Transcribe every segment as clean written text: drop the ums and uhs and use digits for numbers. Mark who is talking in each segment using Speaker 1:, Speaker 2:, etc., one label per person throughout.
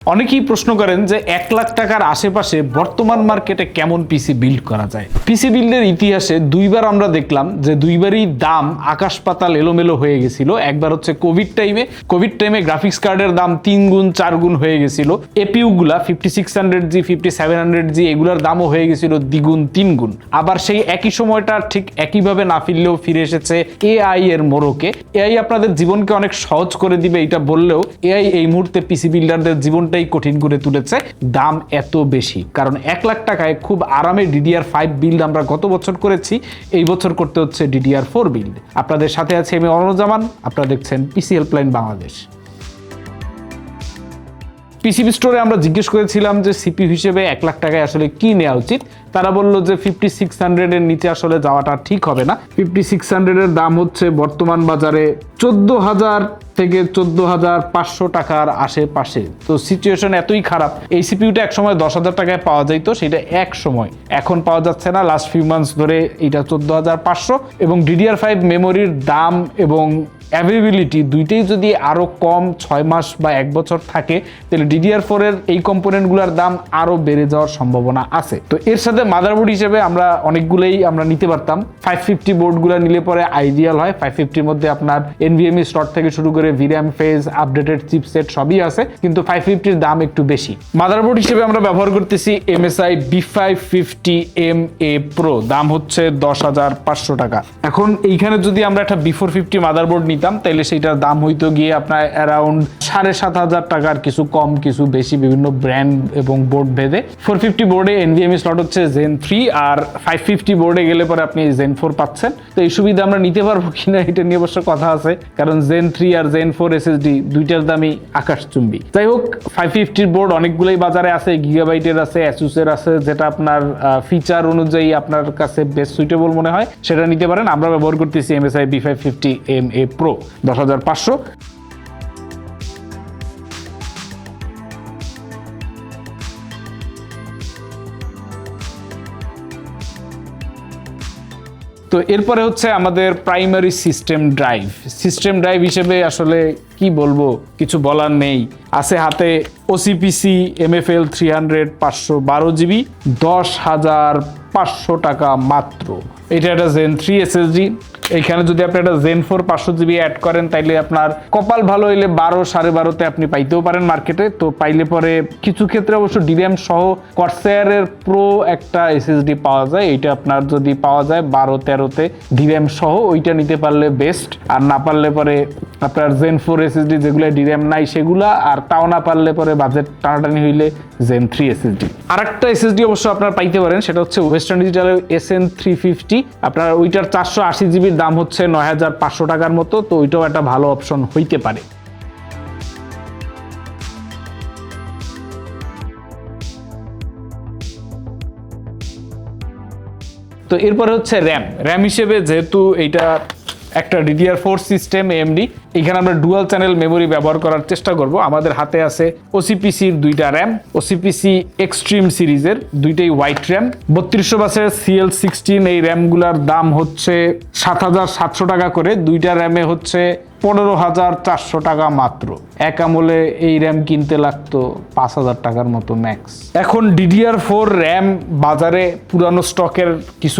Speaker 1: অনেকেই প্রশ্ন করেন যে 1 লাখ টাকার আশেপাশে বর্তমান মার্কেটে কেমন পিসি বিল্ড করা যায়। পিসি বিল্ডের ইতিহাসে দুইবার আমরা দেখলাম যে দুইবারই দাম আকাশ পাতাল এলোমেলো হয়ে গেছিল। একবার হচ্ছে কোভিড টাইমে গ্রাফিক্স কার্ডের দাম 3 গুণ 4 গুণ হয়ে গেছিল। এপিইউ গুলা 5600G 5700G এগুলোর দামও হয়ে গেছিল দ্বিগুণ 3 গুণ। আবার সেই একই সময়টা ঠিক একইভাবে না ফিরলেও ফিরে এসেছে এআই এর মোড়কে। এআই আপনাদের জীবনকে অনেক সহজ করে দিবে এটা বললেও এআই এই মুহূর্তে পিসি বিল্ডারদের জীবন কঠিন করে তুলেছে। দাম এত বেশি কারণ 1 লাখ টাকায় খুব আরামে DDR5 বিল্ড আমরা গত বছর করেছি, এই বছর করতে হচ্ছে DDR4 বিল্ড। আপনাদের সাথে আছে আমি অরুণ, আপনারা দেখছেন পিসি হেল্পলাইন বাংলাদেশ। পিসিবি স্টোরে আমরা জিজ্ঞেস করেছিলাম যে সিপিইউ হিসেবে 1 লাখ টাকায় আসলে কি নেওয়া উচিত। তারা বলল যে 5600 এর নিচে আসলে যাওয়াটা ঠিক হবে না। 5600 এর দাম হচ্ছে বর্তমান বাজারে 14,000 থেকে 14,500 টাকার আশেপাশে। তো সিচুয়েশন এতই খারাপ, এই সিপিইউটা এক সময় 10,000 টাকায় পাওয়া যাইত, সেটা এক সময়, এখন পাওয়া যাচ্ছে না। লাস্ট ফিউ মান্থস ধরে এটা 14,500 এবং DDR5 মেমোরির দাম এবং অ্যাভেলেবিলিটি দুইটাই যদি আরো কম 6 মাস বা 1 বছর থাকে তাহলে DDR4 এর এই কম্পোনেন্টগুলোর দাম আরো বেড়ে যাওয়ার সম্ভাবনা আছে। তো এর সাথে মাদারবোর্ড হিসেবে আমরা অনেকগুলোই আমরা নিতে পারতাম। 550 বোর্ডগুলো নিলে পরে আইডিয়াল হয়। 550 মধ্যে আপনার NVMe স্লট থেকে শুরু করে VRAM ফেজ আপডেটেড চিপসেট সবই আছে, কিন্তু 550 এর দাম একটু বেশি। মাদারবোর্ড হিসেবে আমরা ব্যবহার করতেছি MSI B550MA Pro, দাম হচ্ছে 10,500 টাকা। এখন এইখানে যদি আমরা একটা B450 মাদারবোর্ড তাইলে সেইটার দাম হইতো গিয়ে আপনার অ্যারাউন্ড 7,500 টাকার, কিছু কম কিছু বেশি বিভিন্ন ব্র্যান্ড এবং বোর্ড ভেদে। 450 বোর্ডে NVMe স্লট হচ্ছে Zen 3 আর 550 বোর্ডে গেলে পরে আপনি Zen 4 পাচ্ছেন। তো এই সুবিধা আমরা নিতে পারবো কিনা এটা নিয়ে অবশ্য কথা আছে, কারণ Zen 3 আর Zen 4 SSD দুইটার দামই আকাশচুম্বী। যাই হোক, 550 বোর্ড অনেকগুলোই বাজারে আছে, গিগাবাইটের আছে, Asus এর আছে, যেটা আপনার ফিচার অনুযায়ী আপনার কাছে বেস্ট সুইটেবল মনে হয় সেটা নিতে পারেন। আমরা ব্যবহার করতেছি MSI B550MA Pro 10,500। তো এরপরে হচ্ছে আমাদের প্রাইমারি সিস্টেম ড্রাইভ হিসেবে আসলে কি বলবো, কিছু বলার নেই। আছে হাতে OCPC MFL 300 512GB 10,500 টাকা মাত্র। এটা একটা Zen 3 SSD। এইখানে যদি আপনি একটা Zen 4 500GB অ্যাড করেন তাইলে আপনার কপাল ভালো হইলে 12 12.5-তে আপনি পাইতেও পারেন মার্কেটে। তো পাইলে পরে কিছু ক্ষেত্রে অবশ্য DRAM সহ Corsair এর Pro একটা SSD পাওয়া যায়, এইটা আপনার যদি পাওয়া যায় 12-13-তে DRAM সহ, ওইটা নিতে পারলে বেস্ট। আর না পারলে পরে আপনার Zen 4 SSD যেগুলো DRAM নাই সেগুলা, আর তাও না পারলে পরে বাজেট টানাটানি হইলে Zen 3 SSD। আরেকটা SSD অবশ্য আপনার পাইতে পারেন, সেটা হচ্ছে ওয়েস্টার্ন ডিজিটালের SN350। আপনার ওইটার 480GB দাম হচ্ছে 9,500 টাকার মতো। তো ওইটাও একটা ভালো অপশন হইতে পারে। তো এরপরে হচ্ছে র্যাম হিসেবে যেহেতু এইটা একটা DDR4 সিস্টেম AMD, এখানে আমরা ডুয়াল চ্যানেল মেমোরি ব্যবহার করার চেষ্টা করব। আমাদের হাতে আছে OCPC-র 2টা র্যাম, OCPC এক্সট্রিম সিরিজের দুইটাই হোয়াইট র্যাম 3200 বাসের CL16। এই র্যামগুলোর দাম হচ্ছে 7,700 টাকা করে। 2টা র্যামে হচ্ছে 15,400 টাকা মাত্র। এক আমলে এই র্যাম কিনতে লাগতো 5,000 টাকার মতো ম্যাক্স। এখন DDR4 র্যাম বাজারে পুরানো স্টকের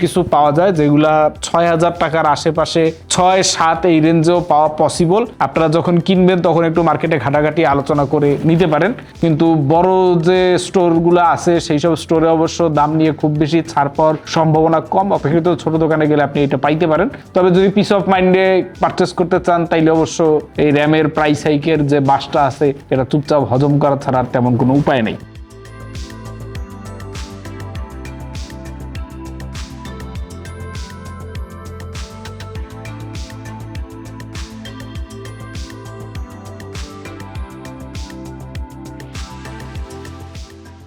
Speaker 1: কিছু পাওয়া যায়, যেগুলা 6,000 টাকার আশেপাশে, 6-7 এই রেঞ্জেও পাওয়া পসিবল। আপনারা যখন কিনবেন তখন একটু মার্কেটে ঘাটাঘাটি আলোচনা করে নিতে পারেন। কিন্তু বড় যে স্টোরগুলো আছে সেই সব স্টোরে অবশ্য দাম নিয়ে খুব বেশি ছাড় পাওয়ার সম্ভাবনা কম। অপেক্ষিত ছোট দোকানে গেলে আপনি এটা পাইতে পারেন। তবে যদি পিস অফ মাইন্ডে পারচেস করতে চান তাইলে অবশ্য এই র্যামের প্রাইস হাইকের যে বাসটা আছে এটা চুপচাপ হজম করা ছাড়া তেমন কোনো উপায় নেই।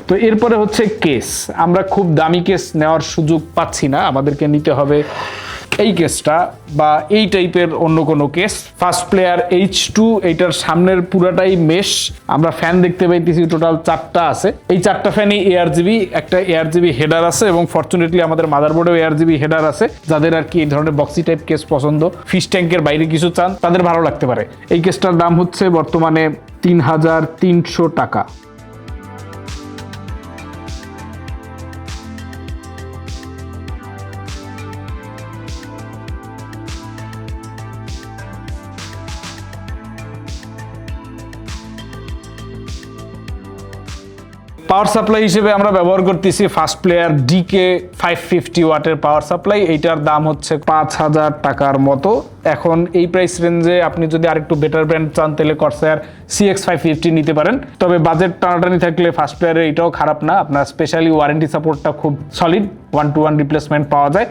Speaker 1: তো এরপরে হচ্ছে কেস। আমরা খুব দামি কেস নেওয়ার সুযোগ পাচ্ছি না, আমাদেরকে নিতে হবে এই কেসটা বা এই টাইপের অন্য কোনো কেস। ফার্স্ট প্লেয়ার H2, এইটার সামনের পুরাটাই মেশ। আমরা ফ্যান দেখতে পাইতেছি টোটাল 4টা আছে। এই 4টা ফ্যানই ARGB, একটা ARGB হেডার আছে এবং ফরচুনেটলি আমাদের মাদারবোর্ডেও ARGB হেডার আছে। যাদের আর কি এই ধরনের বক্সি টাইপ কেস পছন্দ, ফিশ ট্যাঙ্কের বাইরে কিছু চান, তাদের ভালো লাগতে পারে। এই কেসটার দাম হচ্ছে বর্তমানে 3,300 টাকা। পাওয়ার সাপ্লাই হিসেবে আমরা ব্যবহার করতেছি ফার্স্ট প্লেয়ার ডিকে 550 ওয়াটের পাওয়ার সাপ্লাই। এইটার দাম হচ্ছে 5,000 টাকার মতো। এখন এই প্রাইস রেঞ্জে আপনি যদি আরেকটু বেটার ব্র্যান্ড চান তাহলে কর্সায়ার CX550 নিতে পারেন। তবে বাজেট টানাটানি থাকলে ফার্স্ট প্লেয়ারের এটাও খারাপ না, আপনার স্পেশালি ওয়ারেন্টি সাপোর্টটা খুব সলিড, 1-to-1 রিপ্লেসমেন্ট পাওয়া যায়।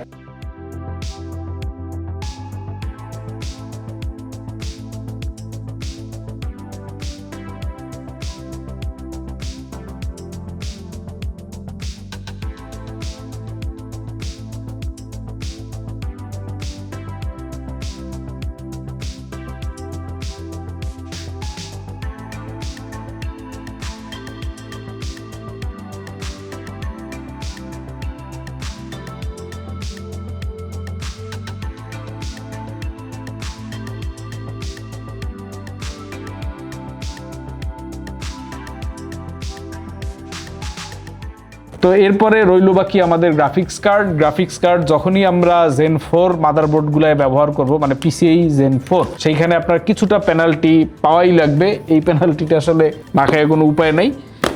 Speaker 1: তো এরপরে রইল বাকি আমাদের গ্রাফিক্স কার্ড যখনই আমরা Zen 4 মাদারবোর্ড গুলায় ব্যবহার করব, মানে PCIe Zen 4, সেইখানে আপনার কিছুটা পেনাল্টি পাওয়াই লাগবে। এই পেনাল্টিটা আসলে না খায় কোনো উপায় নাই।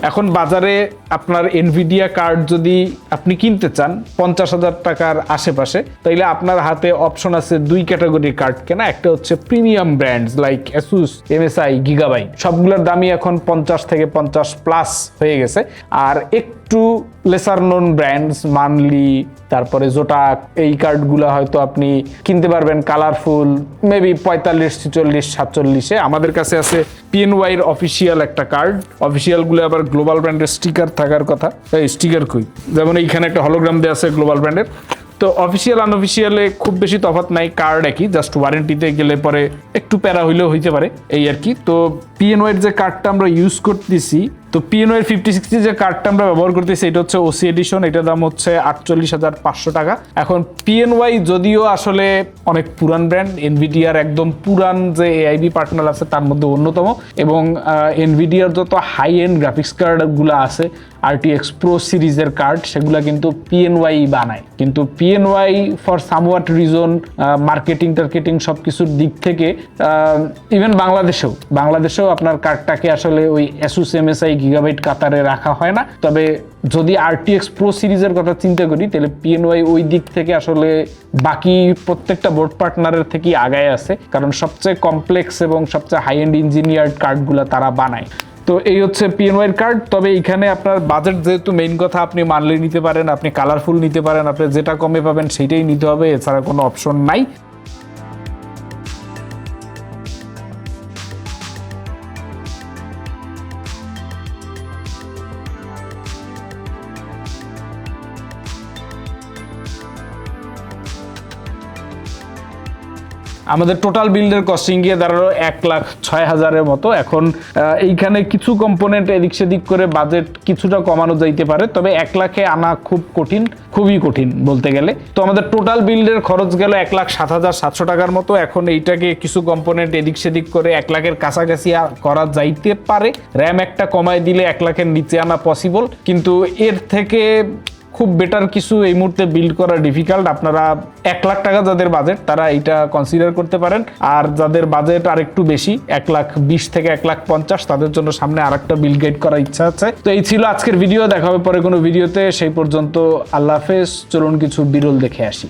Speaker 1: এখন বাজারে আপনার এনভিডিয়া কার্ড যদি আপনি কিনতে চান 50,000 টাকার আশেপাশে, তাইলে আপনার হাতে অপশন আছে দুই ক্যাটাগরির কার্ড কেনা। একটা হচ্ছে premium brands like Asus, MSI, Gigabyte, সবগুলোর দামই এখন 50 থেকে 50+ হয়ে গেছে। আর একটু লেসার নোন ব্র্যান্ডস মানলি, তারপরে জোটাক, এই কার্ডগুলো হয়তো আপনি কিনতে পারবেন কালারফুল মেবি 45, 46, 47-এ। আমাদের কাছে আছে PNY এর অফিসিয়াল একটা কার্ড। অফিসিয়ালগুলো আবার গ্লোবাল ব্র্যান্ডের স্টিকার থাকার কথা। এই স্টিকার কই, যেমন এইখানে একটা হলোগ্রাম দেওয়া আছে গ্লোবাল ব্র্যান্ডের। তো অফিসিয়াল আনঅফিসিয়ালে খুব বেশি তফাৎ নাই, কার্ড একই, জাস্ট ওয়ারেন্টিতে গেলে পরে একটু প্যারা হইলেও হইতে পারে এই আর কি। তো PNY এর যে কার্ডটা আমরা ইউজ করতেছি, তো PNY এর 5060 যে কার্ডটা আমরা ব্যবহার করতেছি এটা হচ্ছে OC এডিশন। এটার দাম হচ্ছে 48,500 টাকা। এখন PNY যদিও আসলে অনেক পুরান ব্র্যান্ড, এনভিডিয়ার একদম পুরান যে AIB পার্টনার আছে তার মধ্যে অন্যতম, এবং এনভিডিয়ার যত হাই এন্ড গ্রাফিক্স কার্ডগুলো আছে RTX Pro সিরিজের কার্ড, সেগুলো কিন্তু PNY বানায়। কিন্তু PNY for somewhat reason marketing সব কিছুর দিক থেকে ইভেন বাংলাদেশেও আপনার কার্ডটাকে আসলে ওই Asus, MSI, Gigabyte কাতারে রাখা হয় না। তবে যদি RTX Pro সিরিজের কথা চিন্তা করি তাহলে PNY ওই দিক থেকে আসলে বাকি প্রত্যেকটা বোর্ড পার্টনারের থেকেই আগায় আছে, কারণ সবচেয়ে কমপ্লেক্স এবং সবচেয়ে হাই এন্ড ইঞ্জিনিয়ার্ড কার্ডগুলো তারা বানায়। তো এই হচ্ছে PNY এর কার্ড। তবে এখানে আপনার বাজেট যেহেতু মেইন কথা, আপনি মানলে নিতে পারেন, আপনি কালারফুল নিতে পারেন, আপনি যেটা কমে পাবেন সেটাই নিতে হবে, এছাড়া কোনো অপশন নাই। আমাদের টোটাল বিল্ডের কস্টিং গিয়ে দাঁড়ালো 1,06,000-এর মতো। এখন এইখানে কিছু কম্পোনেন্ট এদিক সেদিক করে বাজেট কিছুটা কমানো যাইতে পারে, তবে 1 লাখে আনা খুবই কঠিন বলতে গেলে। তো আমাদের টোটাল বিল্ডের খরচ গেল 1,07,700 টাকার মতো। এখন এইটাকে কিছু কম্পোনেন্ট এদিক সেদিক করে 1 লাখের কাছাকাছি করা যাইতে পারে। র্যাম একটা কমায় দিলে 1 লাখের নিচে আনা পসিবল, কিন্তু এর থেকে খুব বেটার কিছু এই মুহূর্তে বিল্ড করা ডিফিকাল্ট। আপনারা 1 লাখ টাকা যাদের বাজেট তারা এইটা কনসিডার করতে পারেন, আর যাদের বাজেট আর একটু বেশি 1,20,000 থেকে 1,50,000 তাদের জন্য সামনে আরেকটা বিল্ড গাইড করার ইচ্ছা আছে। তো এই ছিল আজকের ভিডিও, দেখা হবে পরে কোনো ভিডিওতে। সেই পর্যন্ত আল্লাহ হাফেজ। চলুন কিছু বিরল দেখে আসি।